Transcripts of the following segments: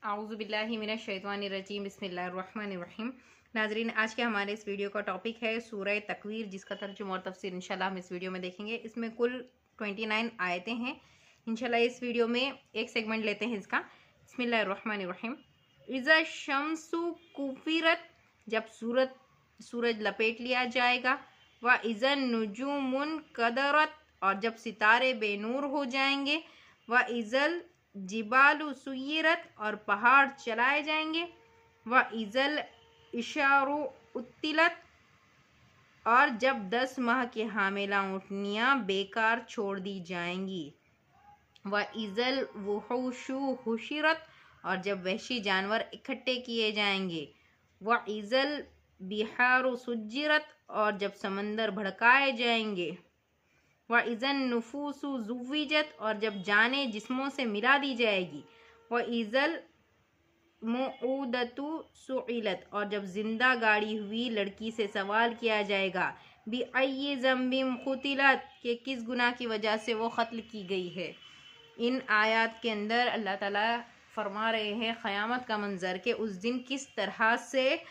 आऊज़ुबिल्लाहि मिनश्शैतानिर्रजीम बिस्मिल्लाहिर्रहमानिर्रहीम। नाजरीन, आज के हमारे इस वीडियो का टॉपिक है सूरह तकवीर, जिसका तर्जुमा और तफसीर इंशाल्लाह हम इस वीडियो में देखेंगे। इसमें कुल 29 आयतें हैं। इंशाल्लाह इस वीडियो में एक सेगमेंट लेते हैं इसका। बिस्मिल्लाहिर्रहमानिर्रहीम। इज़ा शम्सु कुफिरत, जब सूरज लपेट लिया जाएगा। व इज़ा नुजूमुन कदरत, और जब सितारे बेनूर हो जाएंगे। व इज़ल जिबालु सुय्यरत, और पहाड़ चलाए जाएंगे। व इज़ल इशारु उत्तिलत, और जब 10 माह की हामिला ऊँटनियाँ बेकार छोड़ दी जाएंगी। व इज़ल वुहूशु हुशिरत, और जब वहशी जानवर इकट्ठे किए जाएंगे। व इज़ल बिहारु सुज्जिरत, और जब समंदर भड़काए जाएंगे। व इज़न नुफूसु ज़ुव्विजत, और जब जाने जिस्मों से मिला दी जाएगी। व इज़ल मुऊदतु सुइलत, और जब जिंदा गाड़ी हुई लड़की से सवाल किया जाएगा। बिअय्यि ज़म्बिन क़ुतिलत, के किस गुनाह की वजह से वो कत्ल की गई है। इन आयत के अंदर अल्लाह ताला फरमा रहे हैं क़यामत का मंज़र, के उस दिन किस तरह से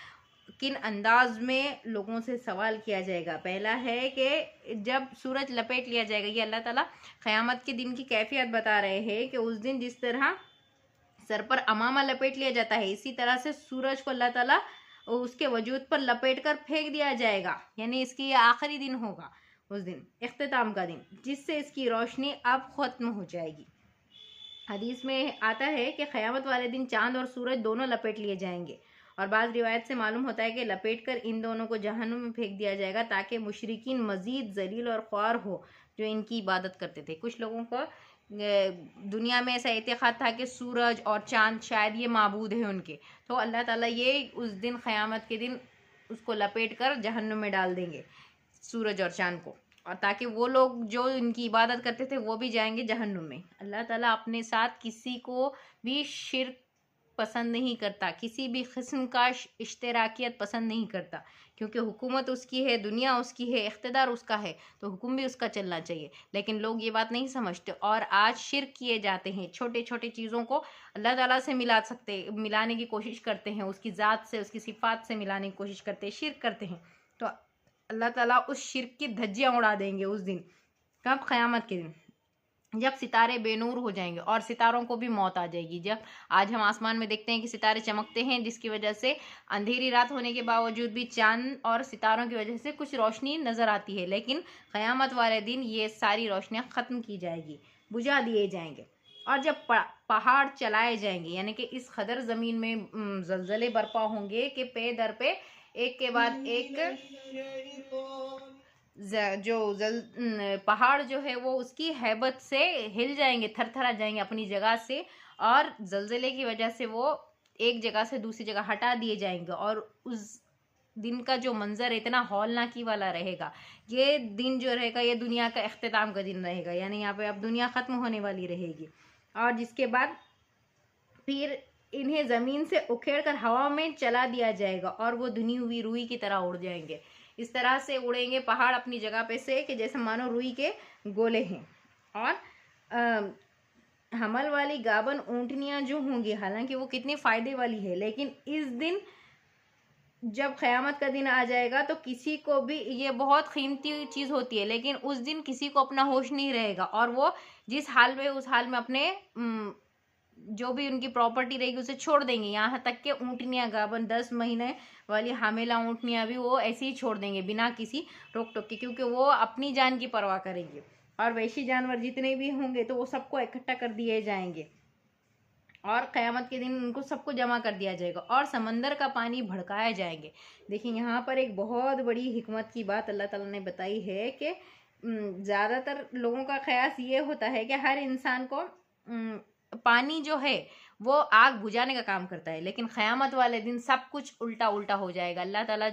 किन अंदाज में लोगों से सवाल किया जाएगा। पहला है कि जब सूरज लपेट लिया जाएगा, ये अल्लाह ताला क़यामत के दिन की कैफियत बता रहे हैं कि उस दिन जिस तरह सर पर अमामा लपेट लिया जाता है, इसी तरह से सूरज को अल्लाह ताला उसके वजूद पर लपेट कर फेंक दिया जाएगा। यानी इसकी ये आखिरी दिन होगा, उस दिन इख्तिताम का दिन, जिससे इसकी रोशनी अब ख़त्म हो जाएगी। हदीस में आता है कि क़यामत वाले दिन चाँद और सूरज दोनों लपेट लिए जाएंगे। और बाज़ रिवायत से मालूम होता है कि लपेट कर इन दोनों को जहन्नुम में फेंक दिया जाएगा, ताकि मुशरिकीन मज़ीद जलील और ख्वार हो जो इनकी इबादत करते थे। कुछ लोगों को दुनिया में ऐसा एतक़ाद था कि सूरज और चाँद शायद ये माबूद है उनके, तो अल्लाह ताला ये उस दिन क़यामत के दिन उसको लपेट कर जहन्नुम में डाल देंगे, सूरज और चाँद को, और ताकि वो लोग जो इनकी इबादत करते थे वो भी जाएंगे जहन्नुम में। अल्लाह ताला अपने साथ किसी को भी शिर्क पसंद नहीं करता, किसी भी किस्म का इश्तराकियत पसंद नहीं करता, क्योंकि हुकूमत उसकी है, दुनिया उसकी है, इख्तिदार उसका है, तो हुक्म भी उसका चलना चाहिए। लेकिन लोग ये बात नहीं समझते और आज शिर्क किए जाते हैं। छोटे छोटे चीज़ों को अल्लाह ताला से मिलाने की कोशिश करते हैं, उसकी ज़ात से, उसकी सिफ़ात से मिलाने की कोशिश करते हैं, शिर्क करते हैं। तो अल्लाह ताला उस शिर्क की धज्जियाँ उड़ा देंगे उस दिन। कब? क़यामत के दिन, जब सितारे बेनूर हो जाएंगे और सितारों को भी मौत आ जाएगी। जब आज हम आसमान में देखते हैं कि सितारे चमकते हैं, जिसकी वजह से अंधेरी रात होने के बावजूद भी चांद और सितारों की वजह से कुछ रोशनी नज़र आती है, लेकिन क़यामत वाले दिन ये सारी रोशनियाँ ख़त्म की जाएगी, बुझा दिए जाएंगे। और जब पहाड़ चलाए जाएंगे, यानी कि इस कदर ज़मीन में ज़लज़ले बर्पा होंगे कि पे दर पे एक के बाद एक पहाड़ जो है वो उसकी हैबत से हिल जाएंगे, थरथरा जाएंगे अपनी जगह से, और जलजले की वजह से वो एक जगह से दूसरी जगह हटा दिए जाएंगे। और उस दिन का जो मंजर इतना हौलनाकी वाला रहेगा, ये दिन जो रहेगा ये दुनिया का इख्तिताम का दिन रहेगा, यानी यहाँ पे अब दुनिया ख़त्म होने वाली रहेगी। और जिसके बाद फिर इन्हें ज़मीन से उखेड़ कर हवा में चला दिया जाएगा और वो धुनी हुई रुई की तरह उड़ जाएंगे। इस तरह से उड़ेंगे पहाड़ अपनी जगह पे से कि जैसे मानो रुई के गोले हैं। और हमल वाली गाबन ऊँटनियाँ जो होंगी, हालांकि वो कितनी फ़ायदे वाली है, लेकिन इस दिन जब क़यामत का दिन आ जाएगा तो किसी को भी, ये बहुत कीमती चीज़ होती है, लेकिन उस दिन किसी को अपना होश नहीं रहेगा और वो जिस हाल में उस हाल में अपने जो भी उनकी प्रॉपर्टी रहेगी उसे छोड़ देंगे। यहाँ तक कि ऊँटनियाँ गाबन 10 महीने वाली हामिला ऊँटनियाँ भी वो ऐसे ही छोड़ देंगे बिना किसी रोक टोक के, क्योंकि वो अपनी जान की परवाह करेंगे। और वैशी जानवर जितने भी होंगे तो वो सबको इकट्ठा कर दिए जाएंगे और क़यामत के दिन उनको सबको जमा कर दिया जाएगा और समंदर का पानी भड़काया जाएंगे। देखिए यहाँ पर एक बहुत बड़ी हिकमत की बात अल्लाह ताला ने बताई है कि ज़्यादातर लोगों का ख़यास ये होता है कि हर इंसान को पानी जो है वो आग बुझाने का काम करता है, लेकिन क़यामत वाले दिन सब कुछ उल्टा उल्टा हो जाएगा। अल्लाह ताला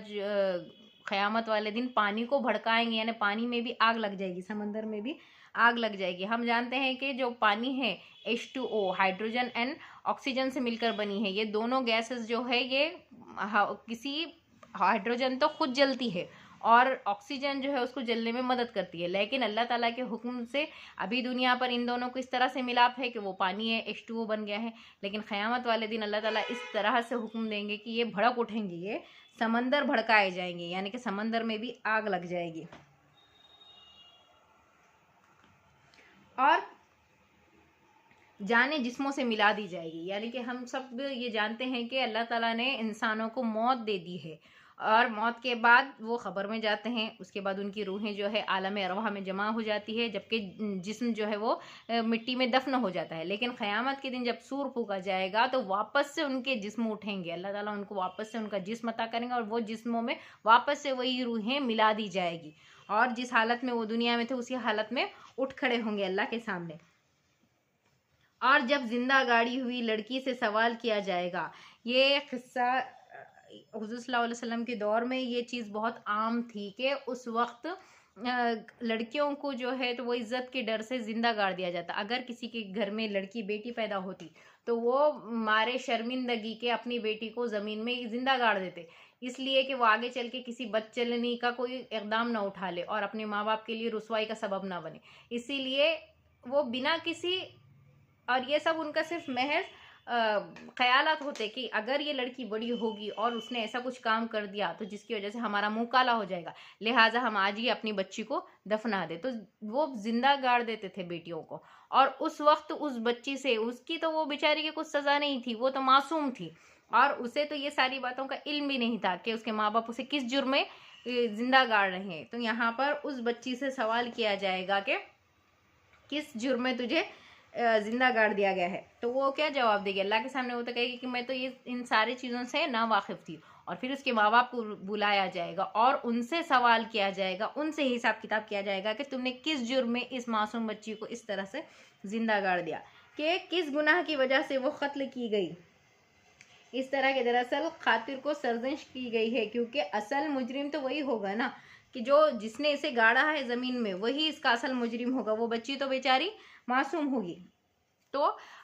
क़यामत वाले दिन पानी को भड़काएंगे, यानी पानी में भी आग लग जाएगी, समंदर में भी आग लग जाएगी। हम जानते हैं कि जो पानी है H2O, हाइड्रोजन एंड ऑक्सीजन से मिलकर बनी है। ये दोनों गैसेस जो है ये किसी हाइड्रोजन तो खुद जलती है और ऑक्सीजन जो है उसको जलने में मदद करती है। लेकिन अल्लाह ताला के हुक्म से अभी दुनिया पर इन दोनों को इस तरह से मिलाप है कि वो पानी है, H2O बन गया है। लेकिन क़यामत वाले दिन अल्लाह ताला इस तरह से हुक्म देंगे कि ये भड़क उठेंगे, ये समंदर भड़काए जाएंगे, यानी कि समंदर में भी आग लग जाएगी। और जाने जिस्मों से मिला दी जाएगी, यानी कि हम सब ये जानते हैं कि अल्लाह ताला ने इंसानों को मौत दे दी है और मौत के बाद वो ख़बर में जाते हैं। उसके बाद उनकी रूहें जो है आलम अरवाह में जमा हो जाती है, जबकि जिस्म जो है वो मिट्टी में दफन हो जाता है। लेकिन क़यामत के दिन जब सूर फूका जाएगा तो वापस से उनके जिस्म उठेंगे, अल्लाह ताला उनको वापस से उनका जिस्म अता करेंगे और वो जिस्मों में वापस से वही रूहें मिला दी जाएगी और जिस हालत में वो दुनिया में थे उसी हालत में उठ खड़े होंगे अल्लाह के सामने। और जब जिंदा गाड़ी हुई लड़की से सवाल किया जाएगा, ये किस्सा हुज़ूर सल्लल्लाहु अलैहि वसल्लम के दौर में ये चीज़ बहुत आम थी कि उस वक्त लड़कियों को जो है तो वो इज़्ज़त के डर से ज़िंदा गाड़ दिया जाता। अगर किसी के घर में लड़की बेटी पैदा होती तो वो मारे शर्मिंदगी के अपनी बेटी को ज़मीन में ज़िंदा गाड़ देते, इसलिए कि वो आगे चल के किसी बदचलनी का कोई इक़दाम ना उठा ले और अपने माँ बाप के लिए रुसवाई का सबब ना बने। इसीलिए वो बिना किसी, और ये सब उनका सिर्फ महज ख्यालात होते कि अगर ये लड़की बड़ी होगी और उसने ऐसा कुछ काम कर दिया तो जिसकी वजह से हमारा मुंह काला हो जाएगा, लिहाजा हम आज ही अपनी बच्ची को दफना दे, तो वो जिंदा गाड़ देते थे बेटियों को। और उस वक्त उस बच्ची से, उसकी तो वो बेचारी की कुछ सज़ा नहीं थी, वो तो मासूम थी और उसे तो ये सारी बातों का इल्म भी नहीं था कि उसके माँ बाप उसे किस जुर्म में जिंदा गाड़ रहे हैं। तो यहाँ पर उस बच्ची से सवाल किया जाएगा कि किस जुर्म में तुझे जिंदा गाड़ दिया गया है, तो वो क्या जवाब देगी अल्लाह के सामने? वो तो कहेगी कि मैं तो ये इन सारी चीज़ों से ना वाकिफ़ थी। और फिर उसके माँ बाप को बुलाया जाएगा और उनसे सवाल किया जाएगा, उनसे हिसाब किताब किया जाएगा कि तुमने किस जुर्म में इस मासूम बच्ची को इस तरह से जिंदा गाड़ दिया, कि किस गुनाह की वजह से वो कत्ल की गई। इस तरह के दरअसल खातिर को सर्जश की गई है, क्योंकि असल मुजरिम तो वही होगा ना, कि जो जिसने इसे गाड़ा है ज़मीन में वही इसका असल मुजरिम होगा, वो बच्ची तो बेचारी मासूम होगी। तो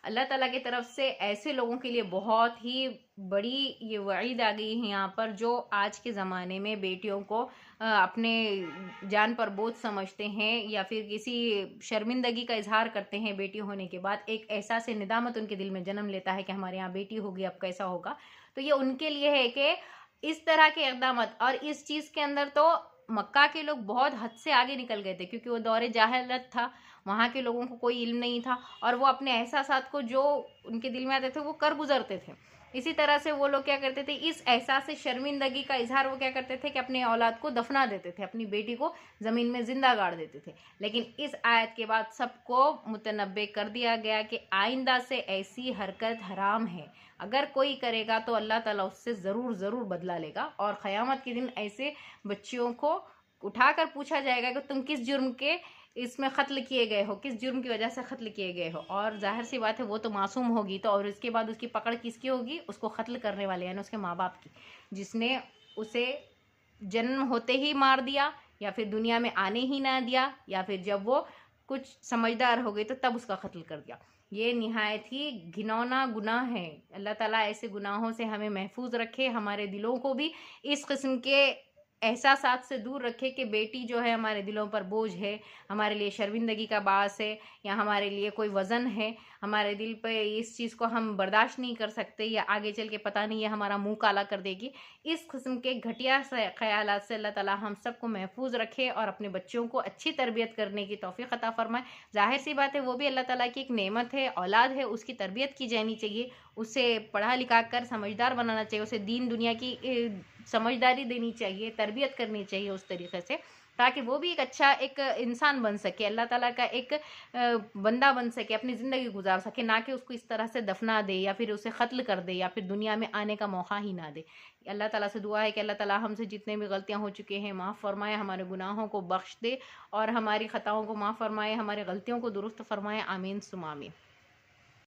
अल्लाह ताला की तरफ से ऐसे लोगों के लिए बहुत ही बड़ी ये वईद आ गई है यहाँ पर, जो आज के ज़माने में बेटियों को अपने जान पर बोझ समझते हैं या फिर किसी शर्मिंदगी का इजहार करते हैं बेटी होने के बाद। एक एहसास निदामत उनके दिल में जन्म लेता है कि हमारे यहाँ बेटी होगी, अब कैसा होगा। तो ये उनके लिए है कि इस तरह के इक़दाम, और इस चीज़ के अंदर तो मक्का के लोग बहुत हद से आगे निकल गए थे, क्योंकि वो दौरे जाहिलियत था, वहाँ के लोगों को कोई इल्म नहीं था और वो अपने एहसासात को जो उनके दिल में आते थे वो कर गुजरते थे। इसी तरह से वो लोग क्या करते थे, इस एहसास से शर्मिंदगी का इजहार वो क्या करते थे कि अपने औलाद को दफना देते थे, अपनी बेटी को ज़मीन में ज़िंदा गाड़ देते थे। लेकिन इस आयत के बाद सबको मुतनब्बे कर दिया गया कि आइंदा से ऐसी हरकत हराम है, अगर कोई करेगा तो अल्लाह ताला उससे ज़रूर बदला लेगा। और क़यामत के दिन ऐसे बच्चियों को उठाकर पूछा जाएगा कि तुम किस जुर्म के इसमें कत्ल किए गए हो, किस जुर्म की वजह से कत्ल किए गए हो। और जाहिर सी बात है वो तो मासूम होगी, तो और इसके बाद उसकी पकड़ किसकी होगी? उसको कत्ल करने वाले यानी उसके माँ बाप की, जिसने उसे जन्म होते ही मार दिया या फिर दुनिया में आने ही ना दिया या फिर जब वो कुछ समझदार हो गई तो तब उसका कत्ल कर दिया। ये निहायत ही घिनौना गुनाह है। अल्लाह ताला ऐसे गुनाहों से हमें महफूज रखे, हमारे दिलों को भी इस किस्म के एहसासात से दूर रखे कि बेटी जो है हमारे दिलों पर बोझ है, हमारे लिए शर्मिंदगी का बास है या हमारे लिए कोई वज़न है, हमारे दिल पे इस चीज़ को हम बर्दाश्त नहीं कर सकते या आगे चल के पता नहीं है हमारा मुंह काला कर देगी। इस किस्म के घटिया से ख्यालात से अल्लाह ताला हम सबको महफूज रखे और अपने बच्चों को अच्छी तरबियत करने की तौफीक अता फरमाए। ज़ाहिर सी बात है वो भी अल्लाह ताला की एक नेमत है, औलाद है, उसकी तरबियत की जानी चाहिए, उसे पढ़ा लिखा कर समझदार बनाना चाहिए, उसे दीन दुनिया की समझदारी देनी चाहिए, तरबियत करनी चाहिए उस तरीक़े से, ताकि वो भी एक अच्छा एक इंसान बन सके, अल्लाह ताला का एक बंदा बन सके, अपनी ज़िंदगी गुजार सके, ना कि उसको इस तरह से दफना दे या फिर उसे क़त्ल कर दे या फिर दुनिया में आने का मौका ही ना दे। अल्लाह ताला से दुआ है कि अल्लाह ताला हमसे जितने भी गलतियाँ हो चुके हैं माफ़ फरमाए, हमारे गुनाहों को बख्श दे और हमारी ख़ताओं को माफ़ फरमाए, हमारी गलतियों को दुरुस्त फरमाए। आमीन सुम आमीन।